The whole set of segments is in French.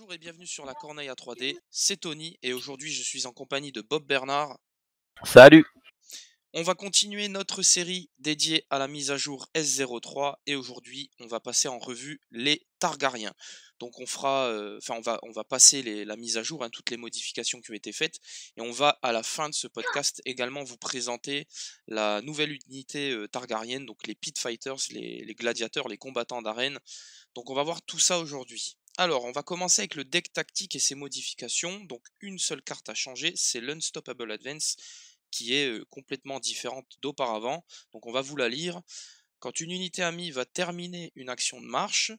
Bonjour et bienvenue sur la Corneille à 3D, c'est Tony et aujourd'hui je suis en compagnie de Bob Bernard. Salut! On va continuer notre série dédiée à la mise à jour S03 et aujourd'hui on va passer en revue les Targaryens. Donc on fera, on va passer la mise à jour, hein, toutes les modifications qui ont été faites et on va à la fin de ce podcast également vous présenter la nouvelle unité Targaryenne, donc les Pit Fighters, les gladiateurs, les combattants d'arène. Donc on va voir tout ça aujourd'hui. Alors, on va commencer avec le deck tactique et ses modifications. Donc, une seule carte à changer, c'est l'Unstoppable Advance, qui est complètement différente d'auparavant. Donc, on va vous la lire. Quand une unité amie va terminer une action de marche,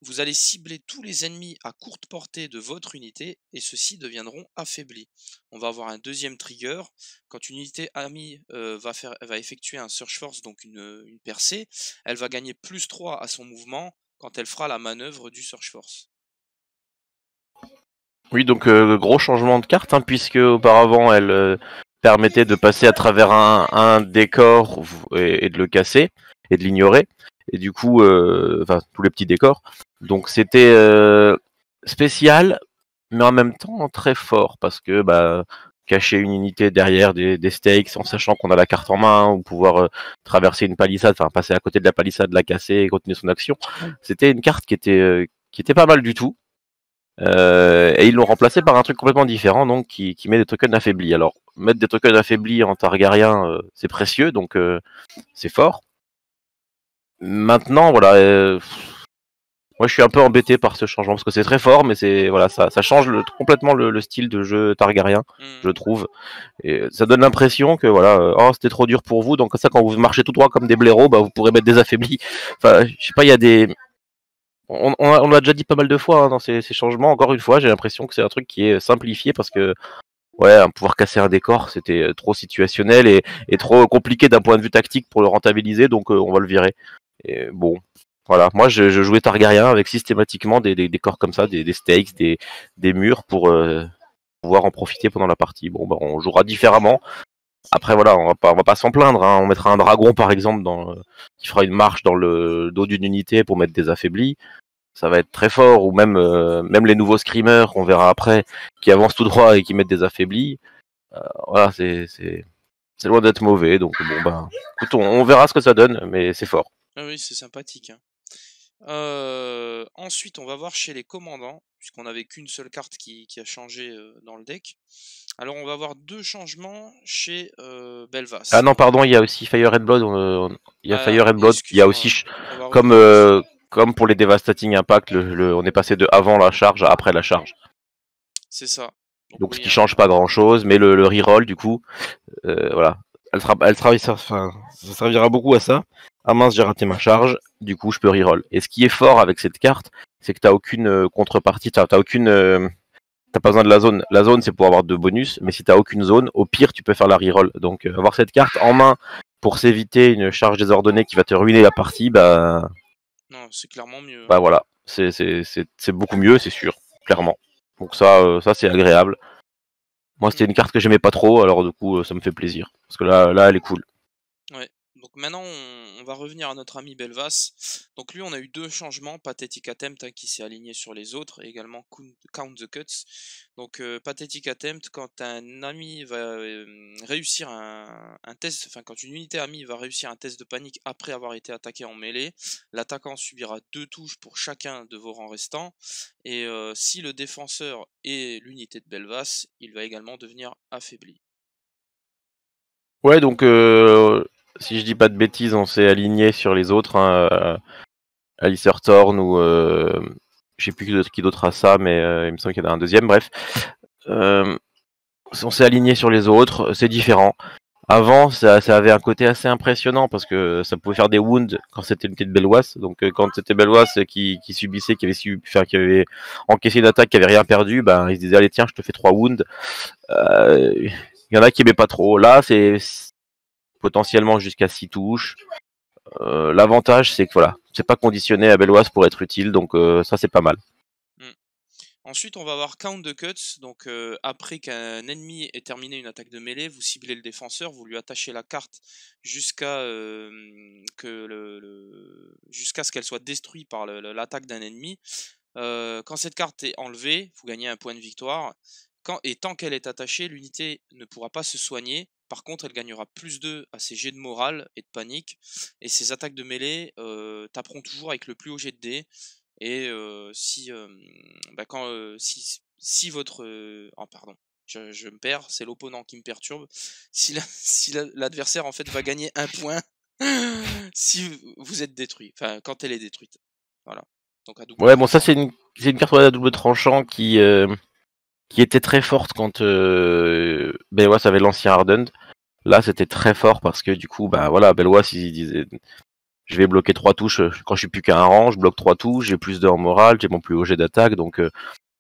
vous allez cibler tous les ennemis à courte portée de votre unité et ceux-ci deviendront affaiblis. On va avoir un deuxième trigger. Quand une unité amie va effectuer un Search Force, donc une percée, elle va gagner plus 3 à son mouvement quand elle fera la manœuvre du Search Force. Oui, donc gros changement de carte, hein, puisque auparavant elle permettait de passer à travers un décor et de le casser et de l'ignorer, et du coup, enfin tous les petits décors. Donc c'était spécial, mais en même temps très fort, parce que cacher une unité derrière des stakes en sachant qu'on a la carte en main, ou pouvoir traverser une palissade, enfin passer à côté de la palissade, la casser et continuer son action, c'était une carte qui était pas mal du tout. Et ils l'ont remplacé par un truc complètement différent, donc qui met des tokens affaiblis. Alors, mettre des tokens affaiblis en Targaryen, c'est précieux, donc c'est fort. Maintenant, voilà, moi je suis un peu embêté par ce changement, parce que c'est très fort, mais ça change complètement le style de jeu Targaryen, je trouve. Et ça donne l'impression que c'était trop dur pour vous, donc ça, quand vous marchez tout droit comme des blaireaux, vous pourrez mettre des affaiblis. Enfin, je sais pas, il y a des... On l'a déjà dit pas mal de fois, hein, dans ces changements. Encore une fois, j'ai l'impression que c'est un truc qui est simplifié, parce que pouvoir casser un décor, c'était trop situationnel et trop compliqué d'un point de vue tactique pour le rentabiliser, donc on va le virer. Et bon, voilà. Moi, je jouais Targaryen avec systématiquement des décors comme ça, des stakes, des murs pour pouvoir en profiter pendant la partie. Bon, on jouera différemment. Après, voilà, on va pas s'en plaindre, hein. On mettra un dragon, par exemple, qui fera une marche dans le dos d'une unité pour mettre des affaiblis. Ça va être très fort, ou même les nouveaux screamers qu'on verra après, qui avancent tout droit et qui mettent des affaiblis. Voilà, c'est loin d'être mauvais, donc bon, écoute, on verra ce que ça donne, mais c'est fort. Ah oui, c'est sympathique, hein. Ensuite, on va voir chez les commandants, puisqu'on n'avait qu'une seule carte qui a changé dans le deck. Alors, on va avoir deux changements chez Ah Belvas. non, pardon, il y a aussi Fire Red Blood, il y a Ah, Fire Red Blood, il y a aussi, excuse-moi, on va comme, revenir dessus. comme pour les Devastating Impact, on est passé de avant la charge à après la charge. C'est ça. Donc Donc ce oui, qui change pas grand chose, mais le reroll, du coup, voilà. Elle travaille ça, enfin, ça servira beaucoup à ça. Ah mince, j'ai raté ma charge, du coup je peux reroll. Et ce qui est fort avec cette carte, c'est que t'as aucune contrepartie, t'as aucune, t'as pas besoin de la zone. La zone, c'est pour avoir de bonus, mais si t'as aucune zone, au pire tu peux faire la reroll. Donc avoir cette carte en main pour s'éviter une charge désordonnée qui va te ruiner la partie, non, c'est clairement mieux, hein. voilà, c'est beaucoup mieux, c'est sûr, clairement. Donc ça c'est agréable. Moi, c'était une carte que j'aimais pas trop, alors du coup, ça me fait plaisir. Parce que là, elle est cool. Ouais. Donc maintenant, on va revenir à notre ami Belvas. Donc lui, on a eu deux changements. Pathetic Attempt, hein, qui s'est aligné sur les autres, et également Count the Cuts. Donc Pathetic Attempt, quand un ami va réussir un test, enfin quand une unité amie va réussir un test de panique après avoir été attaqué en mêlée, l'attaquant subira 2 touches pour chacun de vos rangs restants. Et si le défenseur est l'unité de Belvas, il va également devenir affaibli. Ouais, donc, si je dis pas de bêtises, on s'est aligné sur les autres, hein, Alistair Thorne ou je sais plus qui d'autre a ça, mais il me semble qu'il y en a un deuxième, bref. On s'est aligné sur les autres, c'est différent. Avant, ça avait un côté assez impressionnant, parce que ça pouvait faire des wounds quand c'était une unité de Belwas. Donc quand c'était Belwas qui subissait, qui avait encaissé une attaque, qui avait rien perdu, il se disait allez tiens, je te fais 3 wounds. Il y en a qui aimaient pas trop. Là, c'est potentiellement jusqu'à 6 touches. L'avantage, c'est que voilà, c'est pas conditionné à Belwas pour être utile, donc ça c'est pas mal. Ensuite, on va avoir Count the Cuts. Donc, après qu'un ennemi ait terminé une attaque de mêlée, vous ciblez le défenseur, vous lui attachez la carte jusqu'à jusqu'à ce qu'elle soit détruite par l'attaque d'un ennemi. Quand cette carte est enlevée, vous gagnez un point de victoire. Et tant qu'elle est attachée, l'unité ne pourra pas se soigner. Par contre, elle gagnera +2 à ses jets de morale et de panique. Et ses attaques de mêlée taperont toujours avec le plus haut jet de dés. Et si, quand, si votre... oh, pardon, je me perds, c'est l'opponent qui me perturbe. Si l'adversaire en fait va gagner un point si vous êtes détruit, enfin quand elle est détruite. Voilà. Donc à double Ouais, bon, ça, tranchant. c'est une carte à double tranchant qui était très forte quand Belwas avait l'ancien Hardened. Là, c'était très fort parce que du coup, bah voilà, Belwas, il disait je vais bloquer 3 touches quand je suis plus qu'à un rang, je bloque 3 touches, j'ai plus de en morale, j'ai mon plus haut jet d'attaque, donc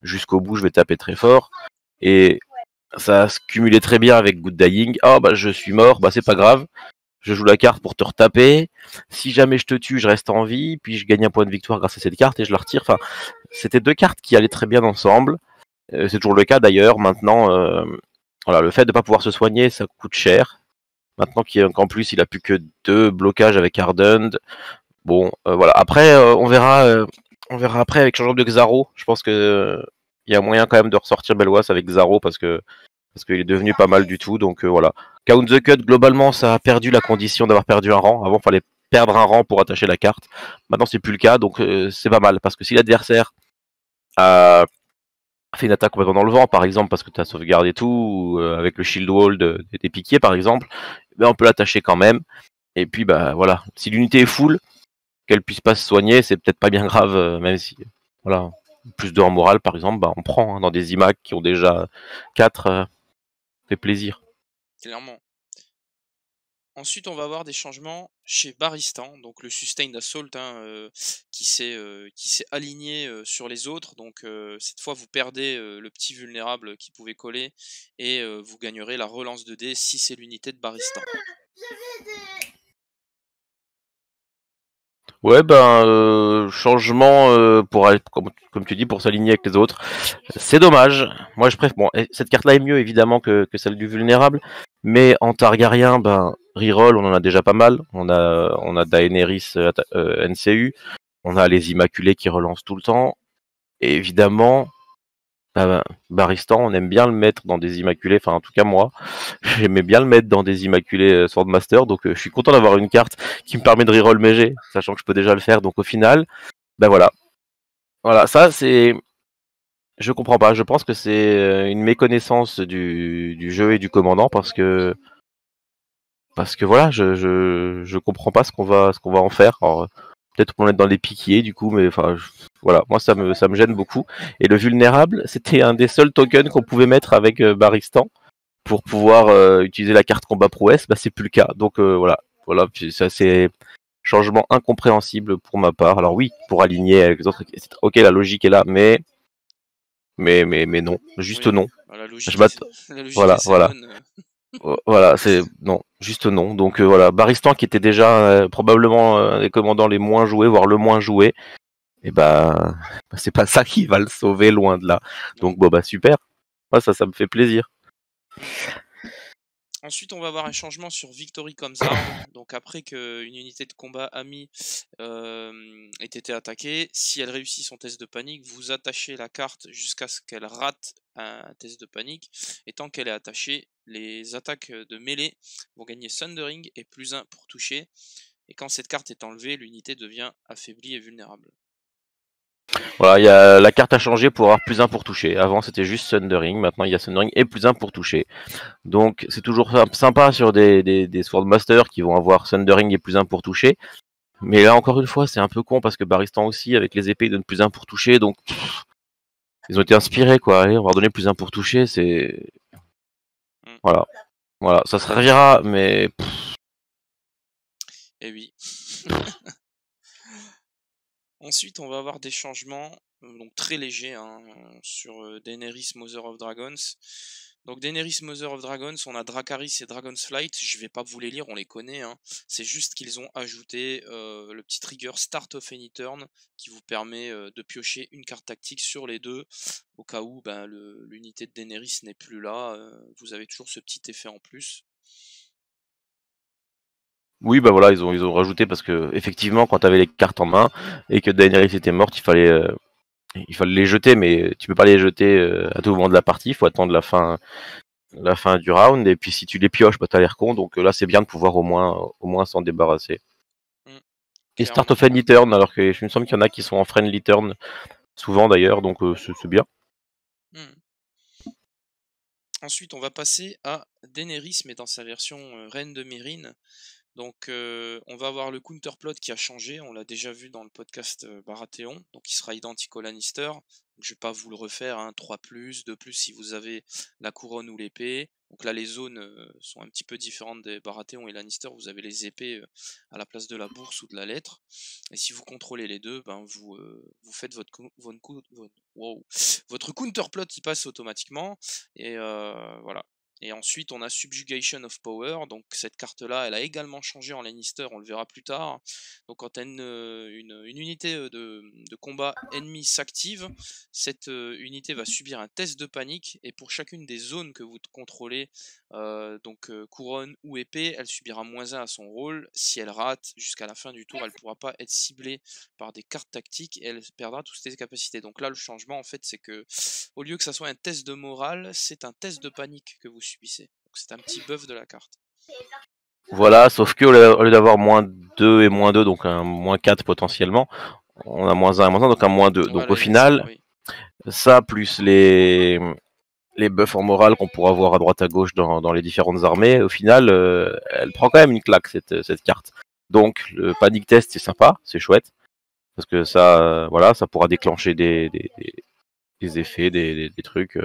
jusqu'au bout, je vais taper très fort. Et ça se cumulait très bien avec Good Dying. Oh, bah je suis mort, bah c'est pas grave. Je joue la carte pour te retaper. Si jamais je te tue, je reste en vie, puis je gagne un point de victoire grâce à cette carte et je la retire. Enfin, c'était deux cartes qui allaient très bien ensemble. C'est toujours le cas d'ailleurs. Maintenant, voilà, le fait de ne pas pouvoir se soigner, ça coûte cher. Maintenant qu'en plus il a plus que 2 blocages avec Hardened. Bon, voilà. Après, on verra après avec changement de Xaro. Je pense que il y a moyen quand même de ressortir Belwas avec Xaro parce qu'il est devenu pas mal du tout. Donc voilà. Count the Cut, globalement, ça a perdu la condition d'avoir perdu un rang. Avant, il fallait perdre un rang pour attacher la carte. Maintenant, c'est plus le cas, donc c'est pas mal parce que si l'adversaire a fait une attaque complètement dans le vent, par exemple, parce que tu as sauvegardé et tout, ou, avec le shield wall des piquiers, par exemple, ben, on peut l'attacher quand même. Et puis, bah voilà, si l'unité est full, qu'elle puisse pas se soigner, c'est peut-être pas bien grave, même si, voilà, plus de en morale, par exemple, bah, on prend dans des IMAC qui ont déjà 4, fait plaisir. Clairement. Ensuite, on va avoir des changements chez Baristan, donc le Sustained Assault qui s'est aligné sur les autres. Donc cette fois, vous perdez le petit vulnérable qui pouvait coller et vous gagnerez la relance de dés si c'est l'unité de Baristan. Ouais, ben changement pour aller, comme tu dis, pour s'aligner avec les autres. C'est dommage. Moi, je préfère. Bon, cette carte-là est mieux évidemment que celle du vulnérable, mais en Targaryen, ben reroll, on en a déjà pas mal. On a Daenerys NCU, on a les Immaculés qui relancent tout le temps. Et évidemment, Baristan, on aime bien le mettre dans des Immaculés. Enfin, en tout cas moi, j'aimais bien le mettre dans des Immaculés Swordmaster. Donc, je suis content d'avoir une carte qui me permet de reroll mes jets, sachant que je peux déjà le faire. Donc, au final, ben voilà. Voilà, ça c'est. Je comprends pas. Je pense que c'est une méconnaissance du jeu et du commandant parce que voilà, je comprends pas ce qu'on va en faire. Alors, peut-être qu'on est dans les piquiers du coup, mais enfin voilà, moi ça me gêne beaucoup. Et le vulnérable, c'était un des seuls tokens qu'on pouvait mettre avec Baristan pour pouvoir utiliser la carte combat prouesse. Bah c'est plus le cas. Donc voilà, puis ça c'est changement incompréhensible pour ma part. Alors oui, pour aligner avec les autres, ok la logique est là, mais non, juste Oui, non. la Je logique, m'attends. la logique Voilà, et voilà. Semon. Voilà, c'est non, juste non. Donc voilà, Baristan qui était déjà probablement un des commandants les moins joués, voire le moins joué, et c'est pas ça qui va le sauver loin de là. Donc bon bah super, moi ça me fait plaisir. Ensuite, on va avoir un changement sur Victory Comes Armed. Donc après qu'une unité de combat amie ait été attaquée, si elle réussit son test de panique, vous attachez la carte jusqu'à ce qu'elle rate un test de panique. Et tant qu'elle est attachée, les attaques de mêlée vont gagner Sundering et +1 pour toucher. Et quand cette carte est enlevée, l'unité devient affaiblie et vulnérable. Voilà, la carte a changé pour avoir +1 pour toucher. Avant c'était juste Sundering, maintenant il y a Sundering et +1 pour toucher. Donc c'est toujours sympa sur des Swordmasters qui vont avoir Sundering et +1 pour toucher. Mais là encore une fois c'est un peu con parce que Baristan aussi avec les épées il donne +1 pour toucher, donc ils ont été inspirés quoi. Allez, on va leur donner +1 pour toucher, c'est voilà, ça se reviendra, mais Et oui. Ensuite, on va avoir des changements donc très légers sur Daenerys Mother of Dragons. Donc Daenerys Mother of Dragons, on a Dracarys et Dragon's Flight. Je vais pas vous les lire, on les connaît. C'est juste qu'ils ont ajouté le petit trigger Start of Any Turn qui vous permet de piocher une carte tactique sur les deux. Au cas où l'unité de Daenerys n'est plus là, vous avez toujours ce petit effet en plus. oui, bah voilà, ils ont rajouté parce que effectivement, quand tu avais les cartes en main et que Daenerys était morte, il fallait les jeter, mais tu peux pas les jeter à tout moment de la partie, il faut attendre la fin du round, et puis si tu les pioches, bah t'as l'air con, donc là c'est bien de pouvoir au moins s'en débarrasser. Et start au friendly turn, alors que je me semble qu'il y en a qui sont en friendly turn, souvent d'ailleurs, donc c'est bien. Ensuite, on va passer à Daenerys, mais dans sa version Reine de Mérine. Donc, on va avoir le counterplot qui a changé. On l'a déjà vu dans le podcast Baratheon. Donc, il sera identique au Lannister. Donc, je vais pas vous le refaire. 3+, 2+ si vous avez la couronne ou l'épée. Donc là, les zones sont un petit peu différentes des Baratheon et Lannister. Vous avez les épées à la place de la bourse ou de la lettre. Et si vous contrôlez les deux, ben vous faites votre counterplot qui passe automatiquement. Et voilà. Et ensuite, on a Subjugation of Power. Donc, cette carte-là, elle a également changé en Lannister. On le verra plus tard. Donc, quand une unité de combat ennemi s'active, cette unité va subir un test de panique. Et pour chacune des zones que vous contrôlez, couronne ou épée, elle subira -1 à son rôle. Si elle rate jusqu'à la fin du tour, elle ne pourra pas être ciblée par des cartes tactiques et elle perdra toutes ses capacités. Donc là, le changement, en fait, c'est que au lieu que ça soit un test de morale, c'est un test de panique que vous subissez. Donc c'est un petit buff de la carte. Voilà, sauf que au lieu d'avoir -2 et -2, donc un -4 potentiellement, on a -1 et -1, donc un -2. Donc au final, ça plus les buffs en morale qu'on pourra voir à droite à gauche dans les différentes armées, au final, elle prend quand même une claque cette carte. Donc le panic test, c'est sympa, c'est chouette, parce que ça, voilà, ça pourra déclencher des effets, des trucs.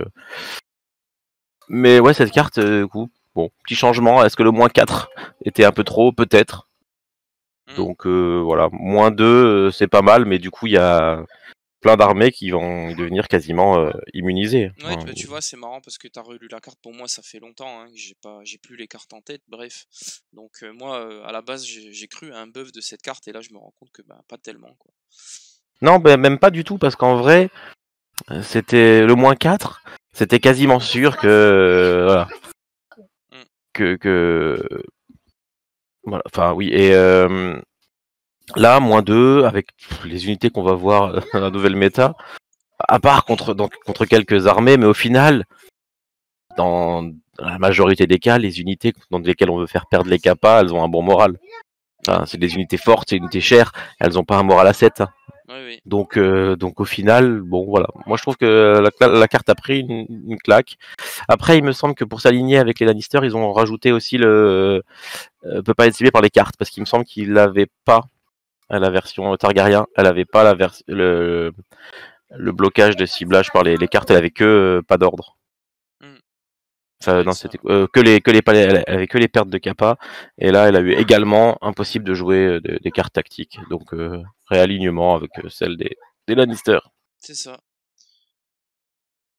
Mais ouais, cette carte, coup, bon, petit changement. Est-ce que le -4 était un peu trop? Peut-être. Donc voilà, -2, c'est pas mal, mais du coup, il y a plein d'armées qui vont devenir quasiment immunisées. Ouais, tu vois, c'est marrant parce que tu as relu la carte. Pour moi, ça fait longtemps que j'ai plus les cartes en tête. Bref, donc moi, à la base, j'ai cru à un buff de cette carte et là, je me rends compte que pas tellement, quoi. Non, même pas du tout, parce qu'en vrai, c'était le -4. C'était quasiment sûr que voilà, voilà. Enfin oui, et là, -2 avec les unités qu'on va voir dans la nouvelle méta. À part contre quelques armées, mais au final, dans la majorité des cas, les unités dans lesquelles on veut faire perdre les capas, elles ont un bon moral. Enfin, c'est des unités fortes, c'est des unités chères, elles ont pas un moral à 7. Oui. Donc au final, bon voilà. Moi je trouve que la carte a pris une claque. Après, il me semble que pour s'aligner avec les Lannister, ils ont rajouté aussi le peut pas être ciblé par les cartes, parce qu'il me semble qu'il l'avait pas à la version Targaryen, elle avait pas le blocage de ciblage par les cartes, elle avait que pas d'ordre. Enfin, non, c'était elle avait que les pertes de capa, et là elle a eu également impossible de jouer des cartes tactiques, donc réalignement avec celle des Lannister. C'est ça.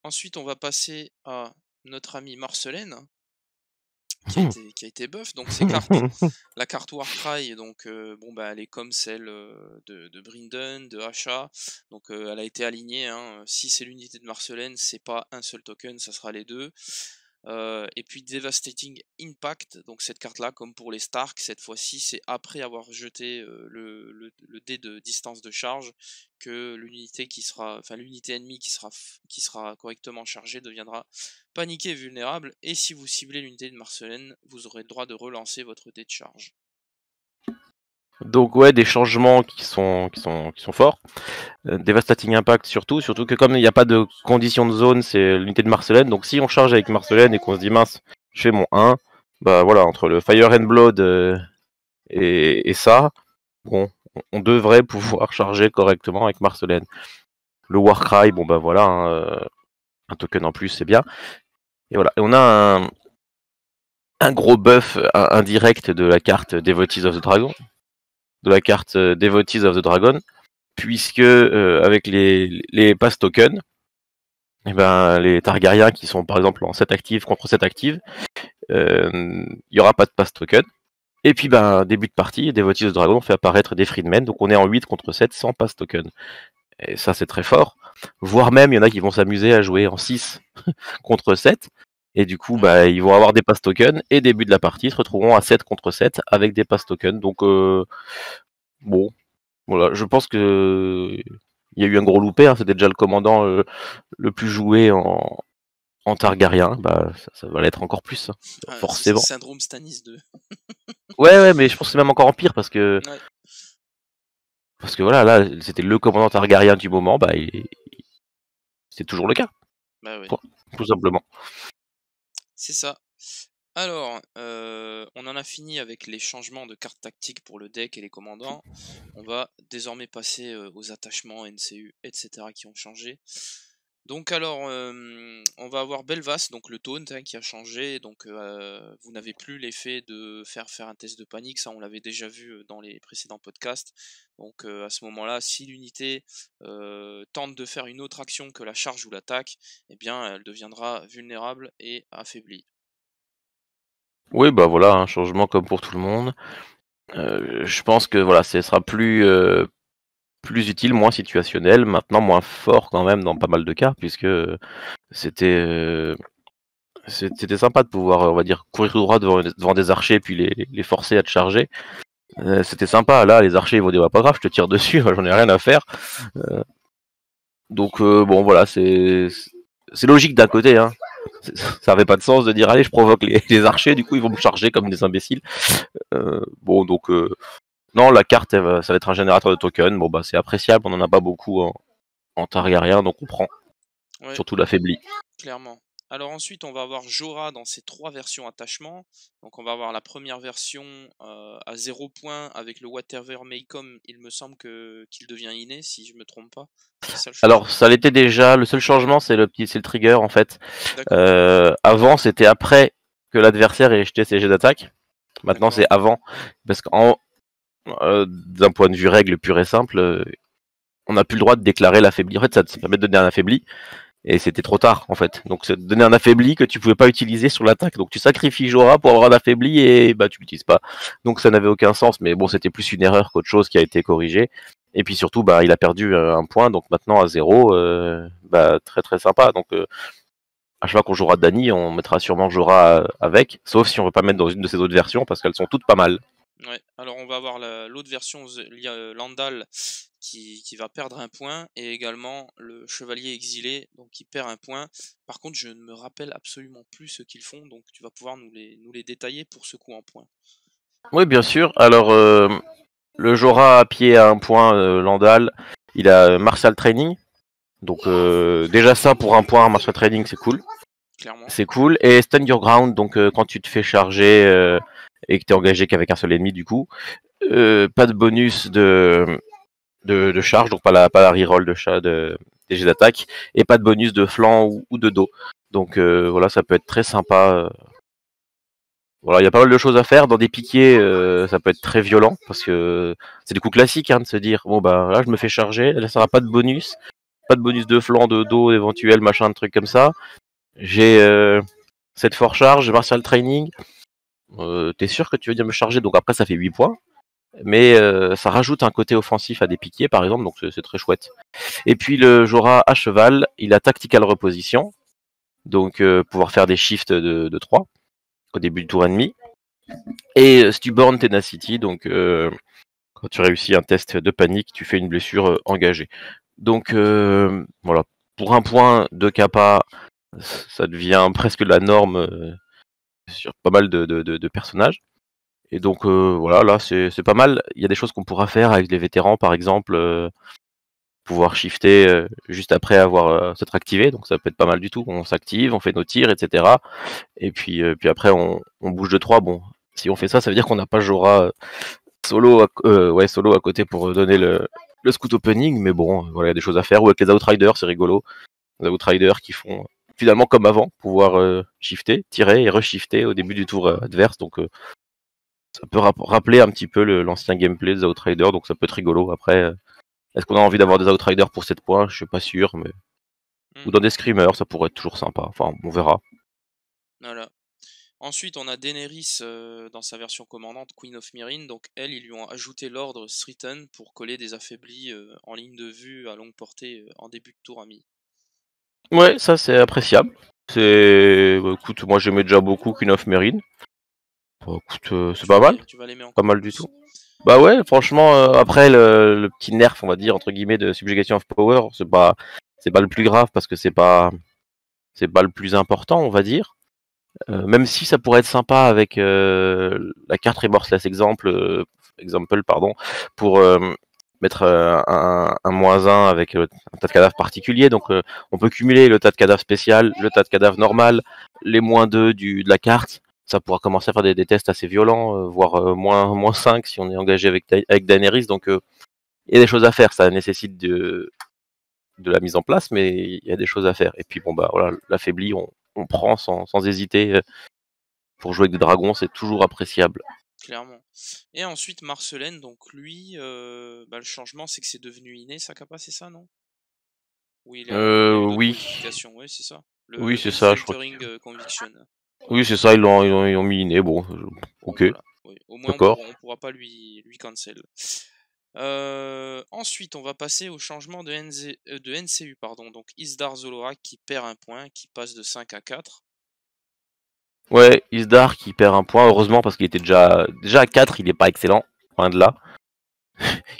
Ensuite, on va passer à notre ami Marcelaine, qui a été buff. Donc ces cartes, la carte Warcry, donc elle est comme celle de Brynden, de Asha. Donc elle a été alignée. Si c'est l'unité de Marcelaine, c'est pas un seul token, ça sera les deux. Et puis Devastating Impact, donc cette carte là, comme pour les Stark, cette fois-ci c'est après avoir jeté le dé de distance de charge que l'unité l'unité ennemie qui sera correctement chargée deviendra paniquée et vulnérable, et si vous ciblez l'unité de Marcelaine, vous aurez le droit de relancer votre dé de charge. Donc ouais, des changements qui sont forts. Devastating Impact surtout que comme il n'y a pas de condition de zone, c'est l'unité de Marcelaine. Donc si on charge avec Marcelaine et qu'on se dit mince, je fais mon 1, bah voilà, entre le Fire and Blood et ça, bon, on devrait pouvoir charger correctement avec Marcelaine. Le Warcry, bon bah voilà, un token en plus, c'est bien. Et voilà, et on a un gros buff indirect de la carte Devotees of the Dragon. Puisque avec les pass tokens, et ben, les Targaryens qui sont par exemple en 7 actives contre 7 actives, il n'y aura pas de pass token. Et puis début de partie, Devotees of the Dragon fait apparaître des Freedmen, donc on est en 8 contre 7 sans pass token. Et ça c'est très fort. Voire même, il y en a qui vont s'amuser à jouer en 6 contre 7. Et du coup, ils vont avoir des pass tokens, et début de la partie, se retrouveront à 7 contre 7 avec des pass tokens. Donc, bon, voilà, je pense que il y a eu un gros loupé, hein, c'était déjà le commandant le plus joué en Targaryen, bah ça va l'être encore plus, hein, forcément. Syndrome Stannis 2. Ouais, mais je pense que c'est même encore en pire parce que Ouais. voilà, là, c'était le commandant Targaryen du moment, bah c'est toujours le cas. Bah ouais. Tout simplement. C'est ça. Alors, on en a fini avec les changements de cartes tactiques pour le deck et les commandants. On va désormais passer aux attachements NCU, etc. qui ont changé. Donc alors, on va avoir Belvas, donc le taunt qui a changé. Donc vous n'avez plus l'effet de faire un test de panique, ça on l'avait déjà vu dans les précédents podcasts. Donc à ce moment-là, si l'unité tente de faire une autre action que la charge ou l'attaque, eh bien elle deviendra vulnérable et affaiblie. Oui, bah voilà, un changement comme pour tout le monde. Je pense que voilà, ce sera plus utile, moins situationnel, maintenant moins fort quand même dans pas mal de cas, puisque c'était sympa de pouvoir, on va dire, courir tout droit devant des archers puis les forcer à te charger. C'était sympa. Là, les archers ils vont dire bah, pas grave, je te tire dessus, j'en ai rien à faire. Donc bon voilà, c'est logique d'un côté, hein. Ça avait pas de sens de dire allez, je provoque les archers, du coup ils vont me charger comme des imbéciles. Bon donc non, la carte ça va être un générateur de tokens. Bon bah c'est appréciable, on en a pas beaucoup en Targaryen, donc on prend. Ouais, Surtout l'affaibli. clairement. Alors ensuite, on va avoir Jorah dans ses 3 versions attachement. Donc on va avoir la première version à 0 points avec le Whatever May Come. Il me semble qu'il devient inné, si je me trompe pas. C'est ça le changement. Alors ça l'était déjà, le seul changement c'est le trigger en fait. D'accord. Avant c'était après que l'adversaire ait jeté ses jets d'attaque. Maintenant c'est avant. Parce qu'en d'un point de vue règle pure et simple, on n'a plus le droit de déclarer l'affaibli. En fait, ça te permet de donner un affaibli, et c'était trop tard, en fait. Donc, c'est de donner un affaibli que tu pouvais pas utiliser sur l'attaque. Donc, tu sacrifies Jorah pour avoir un affaibli, et bah, tu l'utilises pas. Donc, ça n'avait aucun sens, mais bon, c'était plus une erreur qu'autre chose qui a été corrigée. Et puis surtout, bah, il a perdu un point, donc maintenant à 0, bah, très très sympa. Donc, à chaque fois qu'on jouera Dany, on mettra sûrement Jorah avec, sauf si on veut pas mettre dans une de ces autres versions, parce qu'elles sont toutes pas mal. Ouais, alors on va avoir l'autre version, Landal, qui va perdre un point, et également le chevalier exilé, donc qui perd un point. Par contre, je ne me rappelle absolument plus ce qu'ils font, donc tu vas pouvoir nous les détailler pour ce coup en point. Oui, bien sûr. Alors, le Jorah à pied à un point, Landal, il a Martial Training. Donc, déjà ça pour un point, Martial Training, c'est cool. Clairement. C'est cool. Et Stand Your Ground, donc quand tu te fais charger et que tu es engagé qu'avec un seul ennemi, du coup, pas de bonus de charge, donc pas la reroll des jets d'attaque, et pas de bonus de flanc ou de dos. Donc voilà, ça peut être très sympa. Voilà, il y a pas mal de choses à faire. Dans des piquets, ça peut être très violent, parce que c'est des coups classiques, hein, de se dire, bon bah là je me fais charger, là ça sera pas de bonus de flanc, de dos éventuel, machin, de trucs comme ça. J'ai cette fort charge, martial training. T'es sûr que tu veux dire me charger? Donc après ça fait 8 points. Mais ça rajoute un côté offensif à des piquets par exemple, donc c'est très chouette. Et puis le Jorah à cheval, il a tactical reposition, donc pouvoir faire des shifts de 3 au début du tour ennemi. Et Stubborn Tenacity, donc quand tu réussis un test de panique, tu fais une blessure engagée. Donc voilà, pour un point de capa, ça devient presque la norme sur pas mal de personnages. Et donc voilà, là c'est pas mal. Il y a des choses qu'on pourra faire avec les vétérans, par exemple, pouvoir shifter juste après avoir s'être activé, donc ça peut être pas mal du tout. On s'active, on fait nos tirs, etc. Et puis après on bouge de 3. Bon, si on fait ça, ça veut dire qu'on n'a pas Jorah solo solo à côté pour donner le scout opening, mais bon, voilà, il y a des choses à faire. Ou avec les Outriders, c'est rigolo. Les Outriders qui font finalement comme avant, pouvoir shifter, tirer et re-shifter au début du tour adverse. Donc ça peut rappeler un petit peu l'ancien gameplay des Outriders, donc ça peut être rigolo. Après, est-ce qu'on a envie d'avoir des Outriders pour 7 points? Je suis pas sûr, mais ou dans des Screamers, ça pourrait être toujours sympa. Enfin, on verra. Voilà. Ensuite, on a Daenerys dans sa version commandante, Queen of Meereen. Donc elle, ils lui ont ajouté l'ordre Streeton pour coller des affaiblis en ligne de vue à longue portée en début de tour ami. Ouais, ça c'est appréciable. Écoute, moi j'aimais déjà beaucoup Queen of Meereen. Bah, écoute, c'est pas mal. Tu vas l'aimer Pas encore mal du plus. tout. Bah ouais, franchement, après le petit nerf, on va dire, entre guillemets, de Subjugation of Power, c'est pas le plus grave parce que c'est pas le plus important, on va dire. Même si ça pourrait être sympa avec la carte Remorseless Example, pardon, pour mettre un -1 avec un tas de cadavres particulier. Donc on peut cumuler le tas de cadavres spécial, le tas de cadavres normal, les -2 de la carte. Ça pourra commencer à faire des tests assez violents, voire -5 si on est engagé avec Daenerys. Donc il y a des choses à faire. Ça nécessite de la mise en place, mais il y a des choses à faire. Et puis bon bah voilà, l'affaibli, on prend sans hésiter. Pour jouer avec des dragons, c'est toujours appréciable. Clairement. Et ensuite Marcelaine, donc lui, bah, le changement c'est que c'est devenu inné sa capa, c'est ça, non? Ou il y a eu d'autres Oui. modifications? Oui, c'est ça. Oui, Le c'est ça, je crois que... Unfaltering Conviction. Oui, c'est ça, ils l'ont mis inné, bon, Bon ok, voilà, oui. Au moins d'accord. on pourra pas lui cancel. Ensuite, on va passer au changement de NCU, pardon. Donc Isdar Zolorak qui perd un point, qui passe de 5 à 4. Ouais, Isdar qui perd un point, heureusement, parce qu'il était déjà à 4, il est pas excellent, loin de là.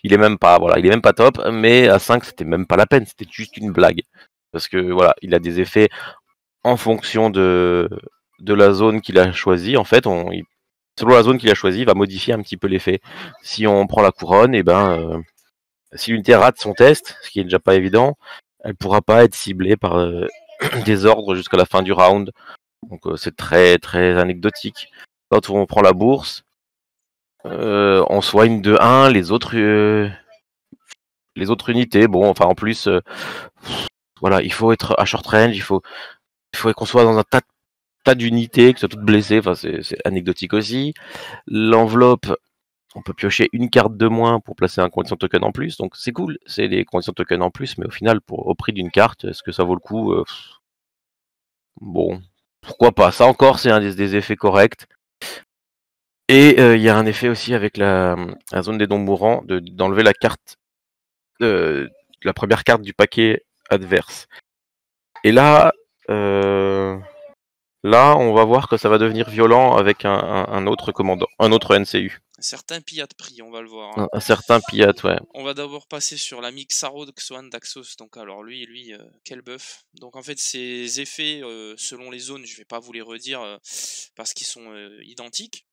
Il est même pas, voilà, il est même pas top, mais à 5, c'était même pas la peine, c'était juste une blague. Parce que voilà, il a des effets en fonction de la zone qu'il a choisie. En fait, selon la zone qu'il a choisie, il va modifier un petit peu l'effet. Si on prend la couronne, et ben, si l'unité rate son test, ce qui est déjà pas évident, elle pourra pas être ciblée par des ordres jusqu'à la fin du round. Donc c'est très très anecdotique. Quand on prend la bourse, on soigne de 1 les autres unités. Bon, enfin en plus, voilà, il faut être à short range, il faut qu'on soit dans un tas d'unités, que ce soit toutes blessées. Enfin, c'est anecdotique aussi. L'enveloppe, on peut piocher une carte de moins pour placer un condition token en plus, donc c'est cool, c'est des conditions token en plus, mais au final, au prix d'une carte, est-ce que ça vaut le coup? Bon, pourquoi pas? Ça encore, c'est un des effets corrects. Et il y a un effet aussi avec la zone des dons mourants, d'enlever la carte, la première carte du paquet adverse. Et là, on va voir que ça va devenir violent avec un autre commandant, un autre NCU. Un certain Piat Prix, on va le voir. Hein. Un certain Piat, ouais. On va d'abord passer sur l'ami Xaro de Xoan Daxos. Donc alors lui, quel buff. Donc en fait ces effets, selon les zones, je vais pas vous les redire parce qu'ils sont identiques.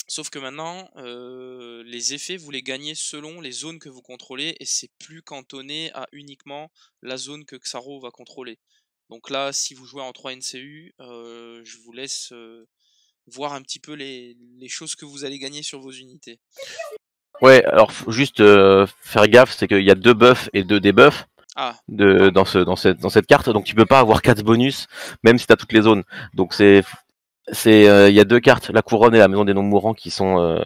Sauf que maintenant, les effets, vous les gagnez selon les zones que vous contrôlez et c'est plus cantonné à uniquement la zone que Xaro va contrôler. Donc là, si vous jouez en 3 NCU, je vous laisse voir un petit peu les choses que vous allez gagner sur vos unités. Ouais, alors faut juste faire gaffe, c'est qu'il y a 2 buffs et 2 debuffs dans cette carte, donc tu peux pas avoir 4 bonus, même si tu as toutes les zones. Donc il y a 2 cartes, la couronne et la maison des non mourants, qui sont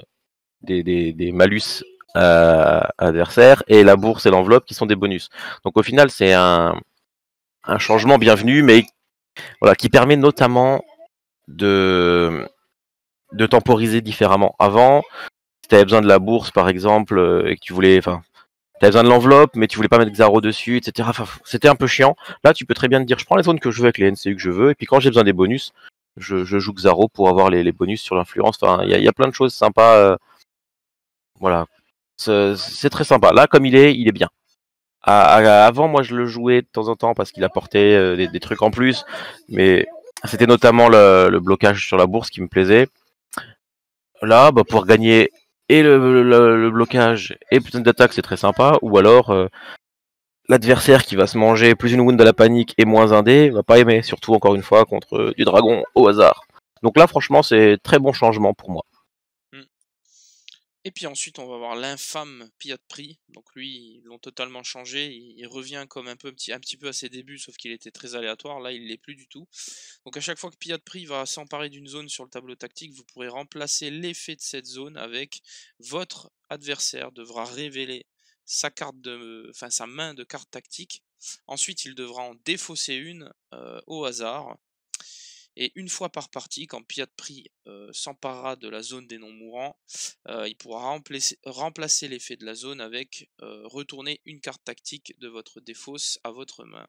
des malus adversaires, et la bourse et l'enveloppe qui sont des bonus. Donc au final, c'est un changement bienvenu, mais voilà, qui permet notamment de temporiser différemment. Avant, si tu avais besoin de la bourse, par exemple, et que tu voulais, enfin, t'avais besoin de l'enveloppe, mais tu voulais pas mettre Xaro dessus, etc. Enfin, c'était un peu chiant. Là, tu peux très bien te dire, je prends les zones que je veux avec les NCU que je veux, et puis quand j'ai besoin des bonus, je joue Xaro pour avoir les bonus sur l'influence. Enfin, il y a plein de choses sympas. Voilà, c'est très sympa. Là, comme il est bien. Avant, moi, je le jouais de temps en temps parce qu'il apportait des trucs en plus, mais c'était notamment le blocage sur la bourse qui me plaisait. Là, bah, pour gagner et le blocage et plus d'attaque, c'est très sympa. Ou alors, l'adversaire qui va se manger plus une wound de la panique et moins un dé va pas aimer, surtout encore une fois contre du dragon au hasard. Donc là, franchement, c'est très bon changement pour moi. Et puis ensuite, on va voir l'infâme Piat Prix. Donc lui, ils l'ont totalement changé. Il revient comme un petit peu à ses débuts, sauf qu'il était très aléatoire. Là, il l'est plus du tout. Donc à chaque fois que Piat Prix va s'emparer d'une zone sur le tableau tactique, vous pourrez remplacer l'effet de cette zone avec votre adversaire devra révéler sa sa main de carte tactique. Ensuite, il devra en défausser une au hasard. Et une fois par partie, quand Piat Prix s'emparera de la zone des non-mourants, il pourra remplacer l'effet de la zone avec retourner une carte tactique de votre défausse à votre main.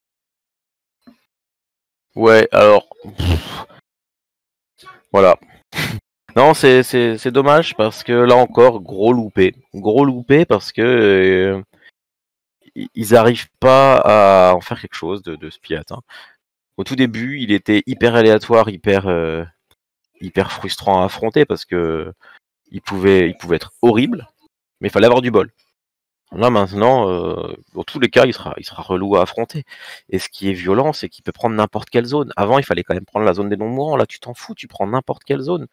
Ouais, alors... voilà. Non, c'est dommage parce que là encore, gros loupé. Gros loupé parce que ils arrivent pas à en faire quelque chose de ce Piat, hein. Au tout début, il était hyper aléatoire, hyper frustrant à affronter parce que il pouvait être horrible, mais il fallait avoir du bol. Là maintenant, dans tous les cas, il sera relou à affronter. Et ce qui est violent, c'est qu'il peut prendre n'importe quelle zone. Avant, il fallait quand même prendre la zone des non-mourants. Là, tu t'en fous, tu prends n'importe quelle zone.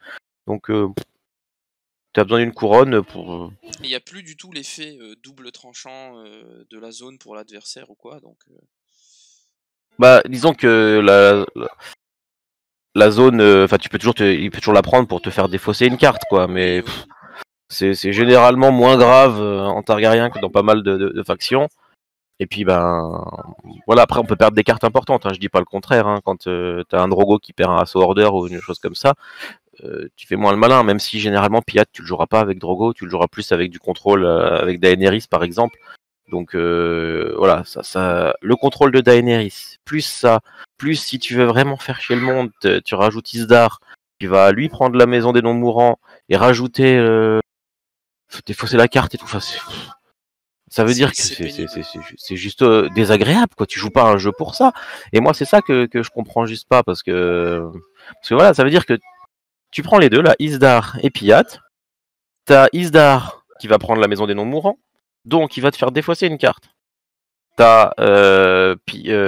Donc, tu as besoin d'une couronne pour. Il n'y a plus du tout l'effet double tranchant de la zone pour l'adversaire ou quoi, donc. Bah, disons que la zone, enfin, il peut toujours la prendre pour te faire défausser une carte, quoi. Mais Oui. c'est généralement moins grave en Targaryen que dans pas mal de factions. Et puis ben voilà, après on peut perdre des cartes importantes, hein, je dis pas le contraire, hein, quand t'as un Drogo qui perd un Assaut Order ou une chose comme ça, tu fais moins le malin, même si généralement Piat tu le joueras pas avec Drogo, tu le joueras plus avec du contrôle avec Daenerys par exemple. Donc voilà, le contrôle de Daenerys, plus ça, plus si tu veux vraiment faire chier le monde, tu rajoutes Isdar, qui va lui prendre la maison des non-mourants et rajouter défausser la carte et tout. Enfin, ça veut dire que C'est pénible. c'est juste désagréable, quoi. Tu joues pas un jeu pour ça. Et moi, c'est ça que je comprends juste pas, parce que voilà, ça veut dire que tu prends les deux, là, Isdar et Piat. T'as Isdar qui va prendre la maison des non-mourants, donc il va te faire défausser une carte.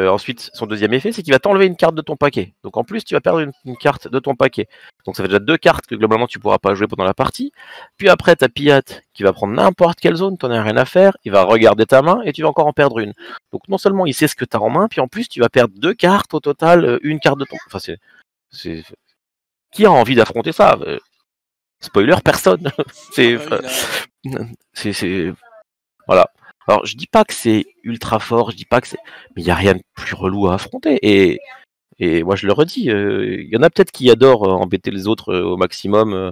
Ensuite, son deuxième effet, c'est qu'il va t'enlever une carte de ton paquet. Donc en plus, tu vas perdre une carte de ton paquet. Donc ça fait déjà deux cartes que globalement tu pourras pas jouer pendant la partie. Puis après, t'as Piat qui va prendre n'importe quelle zone, t'en as rien à faire, il va regarder ta main et tu vas encore en perdre une. Donc non seulement il sait ce que t'as en main, puis en plus tu vas perdre deux cartes au total, une carte de ton. Enfin c'est... Qui a envie d'affronter ça? Spoiler, personne. Ah c'est, bah oui, là. c'est voilà. Alors, je dis pas que c'est ultra fort, je dis pas que c'est. Mais il n'y a rien de plus relou à affronter. Et moi, je le redis, il y en a peut-être qui adorent embêter les autres au maximum.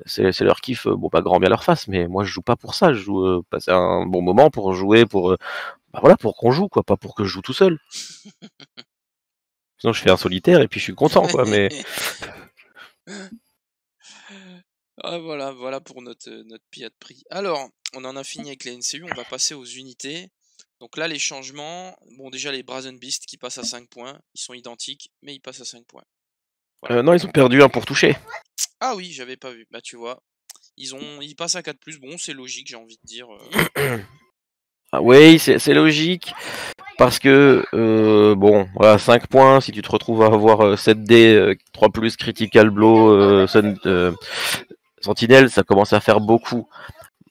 C'est leur kiff, bon, pas grand bien leur face, mais moi, je joue pas pour ça. Je joue passer un bon moment pour jouer, bah voilà, pour qu'on joue, quoi, pas pour que je joue tout seul. Sinon, je fais un solitaire et puis je suis content, quoi. Mais Ah voilà pour notre Piat prix. Alors, on en a fini avec les NCU, on va passer aux unités. Donc là, les changements, bon déjà les Brazen Beast qui passent à 5 points, ils sont identiques, mais ils passent à 5 points. Voilà. non, ils ont perdu un pour toucher. Ah oui, j'avais pas vu. Bah tu vois, ils passent à 4+, bon c'est logique, j'ai envie de dire. Ah, oui, c'est logique. Parce que, bon, voilà, 5 points, si tu te retrouves à avoir 7D, 3 plus Critical Blow, Sentinelle, ça commence à faire beaucoup.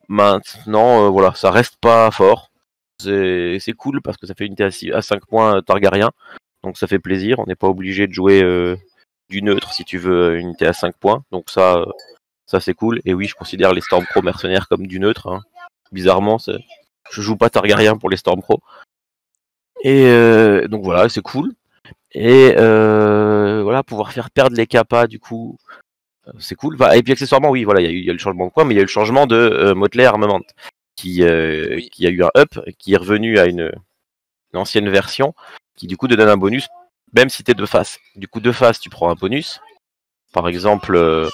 Maintenant, voilà, ça reste pas fort. C'est cool parce que ça fait une unité à 5 points Targaryen. Donc ça fait plaisir. On n'est pas obligé de jouer du neutre si tu veux une unité à 5 points. Donc ça c'est cool. Et oui, je considère les Stormcrow mercenaires comme du neutre, hein. Bizarrement, je joue pas Targaryen pour les Stormcrow. Et donc voilà, c'est cool. Et voilà, pouvoir faire perdre les capas, du coup, c'est cool. Enfin, et puis accessoirement, oui, voilà, il y a le changement de points, mais il y a eu le changement de Motley Armament, qui Oui. a eu un up, qui est revenu à une ancienne version, qui du coup te donne un bonus, même si t'es de face. Du coup, de face, tu prends un bonus. Par exemple,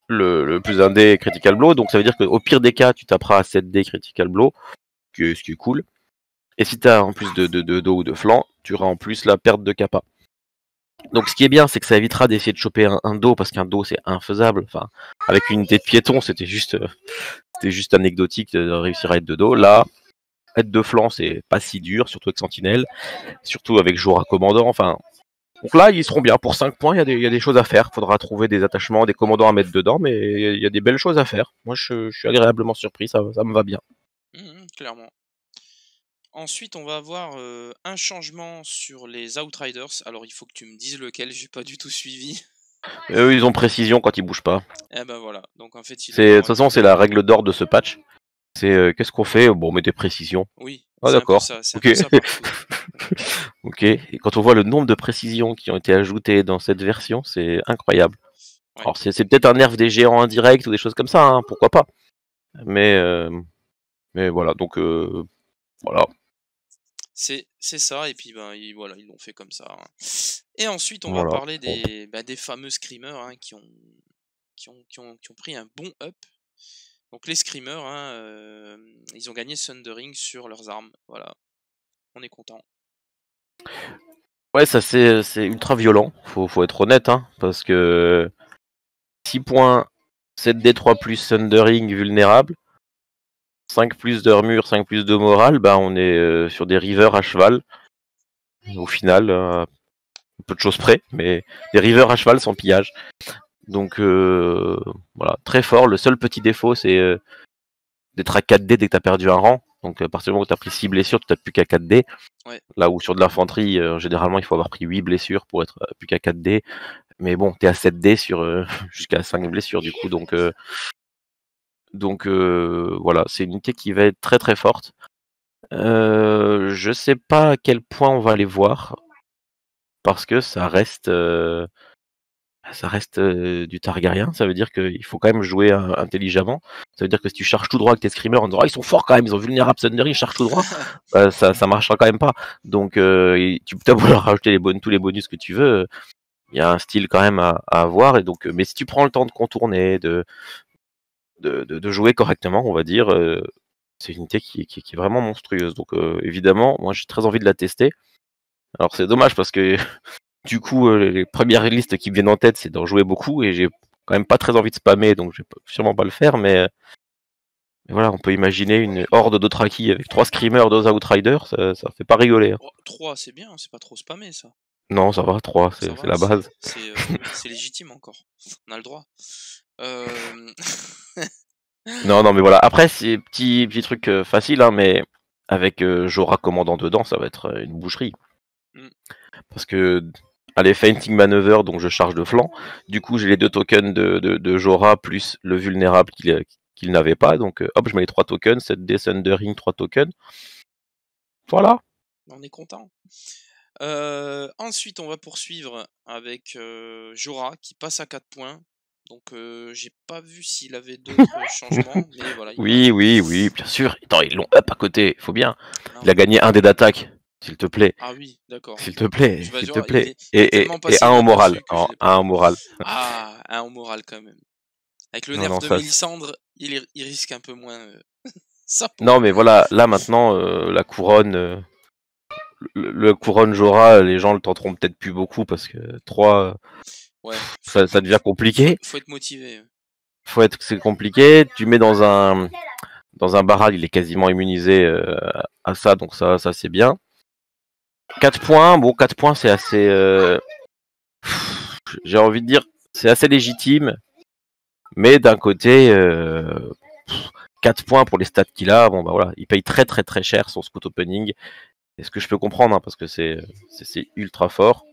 le plus 1D Critical Blow, donc ça veut dire qu'au pire des cas, tu taperas à 7D Critical Blow, ce qui est cool. Et si t'as en plus de dos ou de flanc, tu auras en plus la perte de capa. Donc ce qui est bien, c'est que ça évitera d'essayer de choper un dos, parce qu'un dos c'est infaisable. Enfin, avec une unité de piéton, c'était juste anecdotique de réussir à être de dos. Là, être de flanc, c'est pas si dur, surtout avec Sentinelle, surtout avec Jorah commandant. Enfin, donc là, ils seront bien pour 5 points. Il y a des choses à faire. Faudra trouver des attachements, des commandants à mettre dedans, mais il y a des belles choses à faire. Moi, je suis agréablement surpris. Ça me va bien. Clairement. Ensuite, on va avoir un changement sur les Outriders. Alors, il faut que tu me dises lequel, j'ai pas du tout suivi. Eux, ils ont précision quand ils bougent pas. Eh ben voilà, donc en fait, ils De l'ont toute façon, c'est la règle d'or de ce patch. C'est qu'est-ce qu'on fait? Bon, on met des précisions. Oui, Ah d'accord. c'est un Ok. peu ça partout. Ok. Et quand on voit le nombre de précisions qui ont été ajoutées dans cette version, c'est incroyable. Ouais. Alors c'est peut-être un nerf des géants indirect ou des choses comme ça, hein, pourquoi pas. Mais voilà, donc voilà. C'est ça, et puis ben, voilà, ils l'ont fait comme ça, hein. Et ensuite, on va Voilà. parler Bon. des fameux screamers, hein, qui ont pris un bon up. Donc les screamers, hein, ils ont gagné Thundering sur leurs armes. Voilà, on est content. Ouais, ça c'est ultra violent, faut être honnête, hein, parce que 6 points, 7D3 plus Thundering vulnérable, 5 plus d'armure, 5 plus de morale, bah on est sur des rivers à cheval. Au final, peu de choses près, mais des rivers à cheval sans pillage. Donc voilà, très fort. Le seul petit défaut, c'est d'être à 4D dès que tu as perdu un rang. Donc à partir du moment où tu as pris 6 blessures, tu n'as plus qu'à 4D. Ouais. Là où sur de l'infanterie, généralement, il faut avoir pris 8 blessures pour être plus qu'à 4D. Mais bon, tu es à 7D sur jusqu'à 5 blessures du coup. Donc voilà, c'est une unité qui va être très très forte. Je sais pas à quel point on va les voir. Parce que ça reste du Targaryen, ça veut dire qu'il faut quand même jouer intelligemment. Ça veut dire que si tu charges tout droit avec tes screamers en disant ils sont forts quand même, ils ont vulnérable Thundering, ils chargent tout droit, ça marchera quand même pas. Donc tu peux leur rajouter tous les bonus que tu veux. Il y a un style quand même à avoir. Et donc, mais si tu prends le temps de contourner, de jouer correctement, on va dire, c'est une unité qui est vraiment monstrueuse. Donc évidemment, moi j'ai très envie de la tester. Alors c'est dommage parce que du coup, les premières listes qui me viennent en tête, c'est d'en jouer beaucoup, et j'ai quand même pas très envie de spammer, donc je vais sûrement pas le faire, mais voilà, on peut imaginer une horde d'Othraki avec 3 screamers, 2 outriders, ça fait pas rigoler. Hein. Oh, 3, c'est bien, c'est pas trop spammé ça. Non, ça va, 3, Ça c'est va, la base. c'est légitime encore. On a le droit. Non, mais voilà. Après, c'est petit truc facile, hein, mais avec Jorah commandant dedans, ça va être une boucherie. Mm. Parce que, allez, Fainting Maneuver, donc je charge de flanc. Du coup, j'ai les 2 tokens de Jorah plus le vulnérable qu'il n'avait pas. Donc, hop, je mets les 3 tokens. 7D Thundering, 3 tokens. Voilà. On est content. Ensuite, on va poursuivre avec Jorah qui passe à 4 points. Donc, j'ai pas vu s'il avait d'autres changements, mais voilà, il passe. Oui, bien sûr. Attends, ils l'ont up à côté, faut bien. Non, Il a gagné un dé d'attaque, s'il te plaît. ah oui, d'accord. S'il te plaît, Je vais s'il dire, te plaît. il est tellement Et passé un au moral. inaperçu que je l'ai pas Un vu. au moral. Ah, un au moral quand même. Avec le Non, nerf non, de ça. Mélisandre, il risque un peu moins sa peau. Non, mais voilà, là maintenant, la couronne, le couronne Jorah, les gens le tenteront peut-être plus beaucoup parce que 3, Ouais, ça devient compliqué. faut être motivé. C'est compliqué. Tu mets dans un barrage, il est quasiment immunisé à ça, donc ça c'est bien. 4 points, bon, 4 points, c'est assez. J'ai envie de dire, c'est assez légitime, mais d'un côté, 4 points pour les stats qu'il a, bon bah voilà, il paye très très très cher son scout opening. C'est ce que je peux comprendre, hein, parce que c'est ultra fort.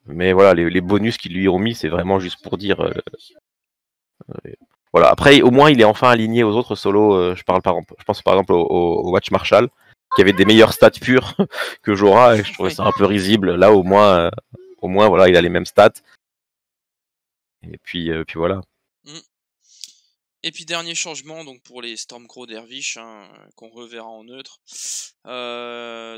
Mais voilà, les bonus qu'ils lui ont mis, c'est vraiment juste pour dire. Voilà. Après, au moins, il est enfin aligné aux autres solos. Je pense par exemple au Watch Marshall, qui avait des meilleures stats pures que Jorah, et je trouvais ça un peu risible. Là, au moins, voilà, il a les mêmes stats. Et puis voilà. Mm. Et puis dernier changement donc pour les Stormcrow Dervish hein, qu'on reverra en neutre.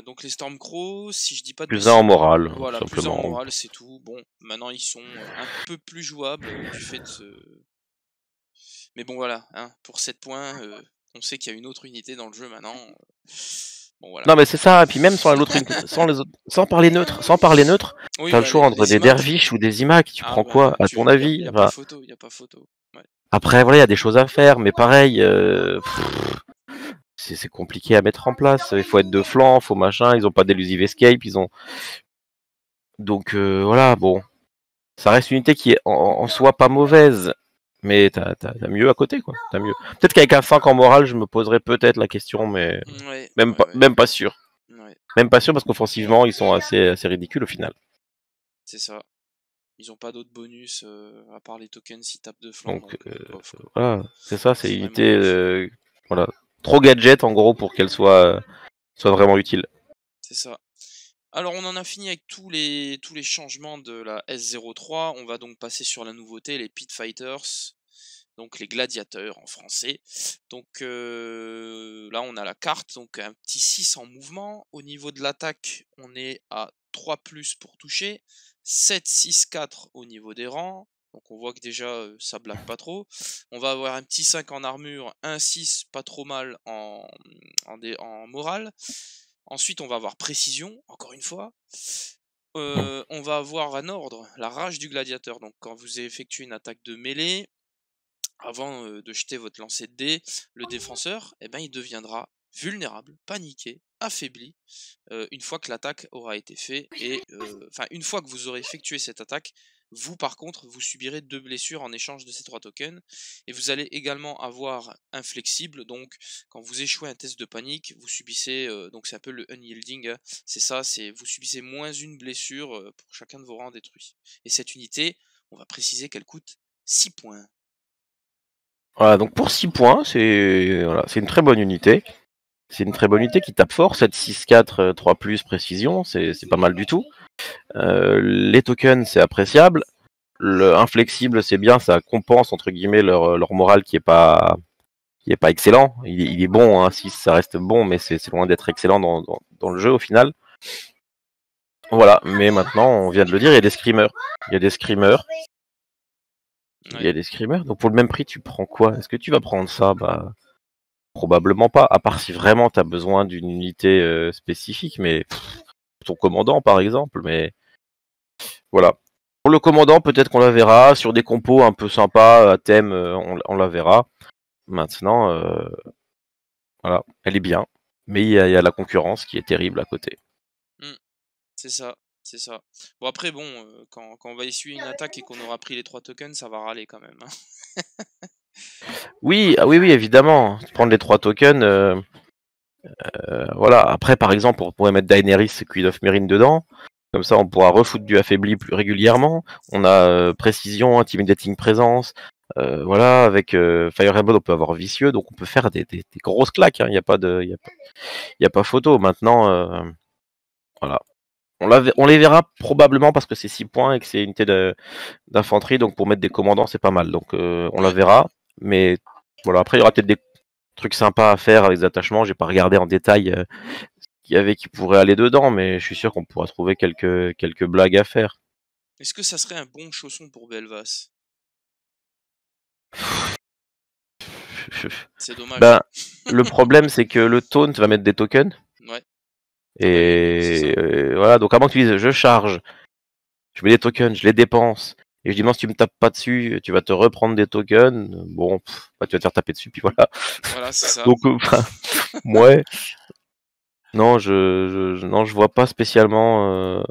Donc les Stormcrow, si je dis pas de Plus un en bêtises, moral, voilà, plus un en simplement. moral, c'est tout. Bon, maintenant ils sont un peu plus jouables du fait de ce. Mais bon voilà, hein, pour 7 points, on sait qu'il y a une autre unité dans le jeu maintenant. Bon voilà. Non, mais c'est ça. Et puis même sans parler neutre, Oui, t'as le bah, choix entre les des IMAX. derviches ou des imacs. Tu Ah prends bah, quoi, à ton avis? y a pas Enfin, photo, y a pas photo. Ouais. après, voilà, il y a des choses à faire, mais pareil, c'est compliqué à mettre en place. Il faut être de flanc, faut machin. Ils ont pas d'elusive escape. Donc voilà, bon, ça reste une unité qui est en soi pas mauvaise, mais t'as mieux à côté, quoi. T'as mieux. Peut-être qu'avec un 5 en morale, je me poserais peut-être la question, mais Ouais, même pas sûr. ouais, Même pas sûr parce qu'offensivement, ils sont assez ridicules au final. c'est ça. Ils ont pas d'autres bonus à part les tokens s'ils tapent de flanc. Donc Donc, bof, quoi. voilà, c'est ça, c'est C'est une vraiment unité bof. voilà, trop gadget en gros pour qu'elle soit vraiment utile. C'est ça. Alors on en a fini avec tous les changements de la S03. On va donc passer sur la nouveauté, les Pit Fighters. Donc les gladiateurs en français. Donc là on a la carte, donc un petit 6 en mouvement. Au niveau de l'attaque, on est à 3 plus pour toucher. 7, 6, 4 au niveau des rangs. Donc on voit que déjà, ça blague pas trop. On va avoir un petit 5 en armure, un 6 pas trop mal en morale. Ensuite, on va avoir précision, encore une fois. On va avoir un ordre, la rage du gladiateur. Donc quand vous effectuez une attaque de mêlée, avant, de jeter votre lancer de dés, le défenseur, eh ben, il deviendra vulnérable, paniqué, affaibli, une fois que l'attaque aura été faite et enfin, une fois que vous aurez effectué cette attaque, vous, par contre, vous subirez 2 blessures en échange de ces 3 tokens et vous allez également avoir inflexible, donc quand vous échouez un test de panique, vous subissez, donc c'est un peu le unyielding, hein, c'est ça, c'est vous subissez moins une blessure, pour chacun de vos rangs détruits et cette unité, on va préciser qu'elle coûte 6 points. Voilà, donc pour 6 points, c'est voilà, une très bonne unité. C'est une très bonne unité qui tape fort, 7, 6, 4, 3 plus précision, c'est pas mal du tout. Les tokens, c'est appréciable. Le inflexible, c'est bien, ça compense entre guillemets leur morale qui est pas excellent. Il est bon, hein, 6 ça reste bon, mais c'est loin d'être excellent dans le jeu au final. Voilà, mais maintenant, on vient de le dire, il y a des screamers. Il y a des screamers. Il y a des screamers. Donc pour le même prix, tu prends quoi? Est-ce que tu vas prendre ça? Bah probablement pas, à part si vraiment tu as besoin d'une unité spécifique, mais ton commandant par exemple, mais voilà. Pour le commandant, peut-être qu'on la verra, sur des compos un peu sympas, à thème, on la verra. Maintenant, voilà, elle est bien, mais il y a la concurrence qui est terrible à côté. Mmh. C'est ça, c'est ça. Bon après bon, quand on va essuyer une attaque et qu'on aura pris les 3 tokens, ça va râler quand même, hein. Oui, ah oui, évidemment, prendre les 3 tokens, voilà. Après, par exemple, on pourrait mettre Daenerys Queen of Meereen dedans. Comme ça, on pourra refoutre du affaibli plus régulièrement. On a précision, intimidating présence. Voilà, avec Fire Emblem, on peut avoir vicieux, donc on peut faire des grosses claques. Il n'y a pas photo. Maintenant, voilà. On les verra probablement parce que c'est 6 points et que c'est une unité d'infanterie, donc pour mettre des commandants, c'est pas mal. Donc on la verra. Mais voilà, après, il y aura peut-être des trucs sympas à faire avec des attachements. J'ai pas regardé en détail qu'il y avait qui pourrait aller dedans, mais je suis sûr qu'on pourra trouver quelques blagues à faire. Est-ce que ça serait un bon chausson pour Belvas? C'est dommage. Ben, le problème, c'est que le taunt va mettre des tokens. Ouais. Ah bah oui, c'est ça. Et voilà, donc avant que tu dises je charge, je mets des tokens, je les dépense, et je dis non, si tu me tapes pas dessus, tu vas te reprendre des tokens. Bon, bah, tu vas te faire taper dessus, puis voilà. Voilà, c'est ça. Donc, ouais. Non, non, je vois pas spécialement.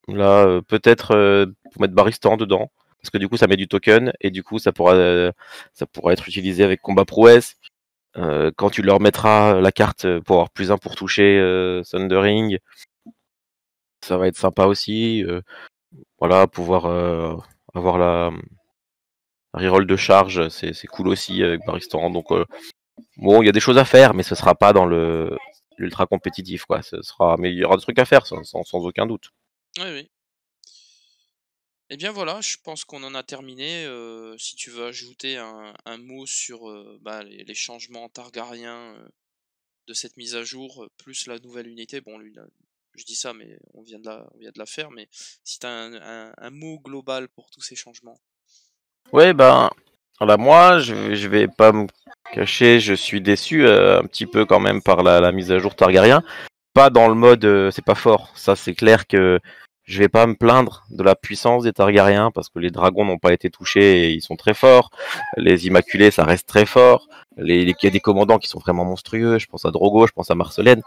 Là, peut-être pour mettre Baristan dedans, parce que du coup, ça met du token, et du coup, ça pourra être utilisé avec combat prouesse. Quand tu leur mettras la carte pour avoir plus 1 pour toucher Thundering, ça va être sympa aussi. Voilà, pouvoir avoir la reroll de charge, c'est cool aussi avec Baristan. Donc bon, il y a des choses à faire, mais ce sera pas dans l'ultra compétitif, quoi. Mais il y aura des trucs à faire, sans aucun doute. Oui, oui. Eh bien voilà, je pense qu'on en a terminé. Si tu veux ajouter un mot sur bah, les changements targariens de cette mise à jour, plus la nouvelle unité, bon, lui, je dis ça, mais on vient de la faire, mais si tu as un mot global pour tous ces changements. Ouais, ben, voilà, moi, je vais pas me cacher, je suis déçu un petit peu quand même par la mise à jour Targaryen. Pas dans le mode c'est pas fort. Ça, c'est clair que je vais pas me plaindre de la puissance des Targaryens parce que les dragons n'ont pas été touchés et ils sont très forts. Les Immaculés, ça reste très fort. Il y a des commandants qui sont vraiment monstrueux. Je pense à Drogo, je pense à Marcelaine.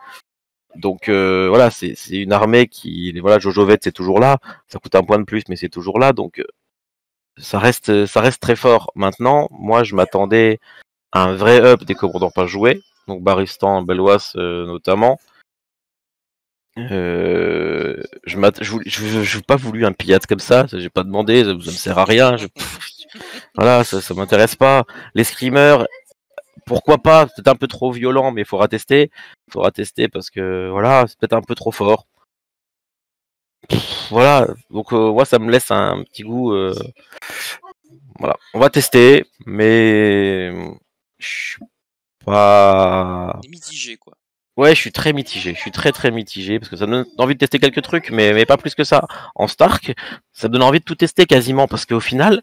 Donc voilà, c'est une armée qui, voilà, Jojo Vett, c'est toujours là. Ça coûte 1 point de plus, mais c'est toujours là. Donc ça reste très fort. Maintenant, moi, je m'attendais à un vrai up des commandants pas joués. Donc Baristan, Belwas notamment. Je n'ai pas voulu un pillade comme ça j'ai pas demandé, ça me sert à rien. Voilà, ça m'intéresse pas. Les screamers, pourquoi pas, c'est un peu trop violent, mais il faudra tester. Parce que voilà, c'est peut-être un peu trop fort. Voilà, donc moi ça me laisse un petit goût. Voilà, on va tester, mais je suis pas. Mitigé, quoi. Ouais, je suis très mitigé. Je suis très très mitigé parce que ça me donne envie de tester quelques trucs, mais pas plus que ça. En Stark, ça me donne envie de tout tester quasiment parce qu'au final,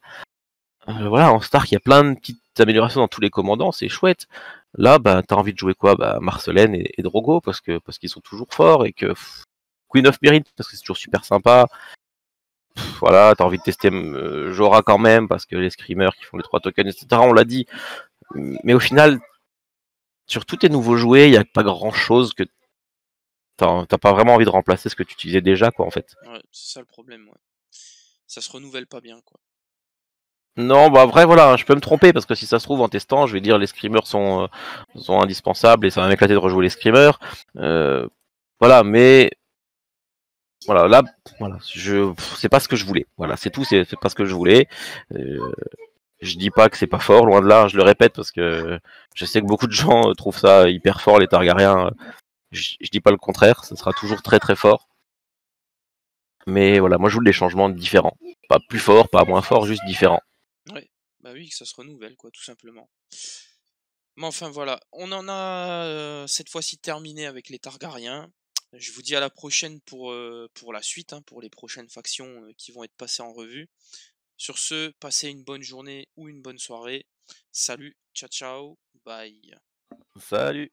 voilà, en Stark, il y a plein de petites améliorations dans tous les commandants, c'est chouette. Là, bah, t'as envie de jouer quoi? Bah, Marcelaine et Drogo parce qu'ils sont toujours forts et que Queen of Merit parce que c'est toujours super sympa. Voilà, t'as envie de tester Jorah quand même parce que les screamers qui font les 3 tokens, etc. On l'a dit. Mais au final, sur tous tes nouveaux jouets, il y a pas grand chose que t'as pas vraiment envie de remplacer ce que tu utilisais déjà, quoi, en fait. Ouais, c'est ça le problème, ouais. Ça se renouvelle pas bien, quoi. Non, bah après voilà, je peux me tromper parce que si ça se trouve en testant, je vais dire les screamers sont indispensables et ça va m'éclater de rejouer les screamers. Voilà, mais voilà, là, voilà, c'est pas ce que je voulais. Voilà, c'est tout, c'est pas ce que je voulais. Euh, je dis pas que c'est pas fort, loin de là, je le répète parce que je sais que beaucoup de gens trouvent ça hyper fort les Targaryens. Je dis pas le contraire, ça sera toujours très très fort. Mais voilà, moi je voulais des changements différents. Pas plus fort, pas moins fort, juste différents. Ouais, bah oui, que ça se renouvelle, quoi, tout simplement. Mais enfin voilà, on en a cette fois-ci terminé avec les Targaryens. Je vous dis à la prochaine pour la suite, hein, pour les prochaines factions qui vont être passées en revue. Sur ce, passez une bonne journée ou une bonne soirée. Salut, ciao ciao, bye. Salut!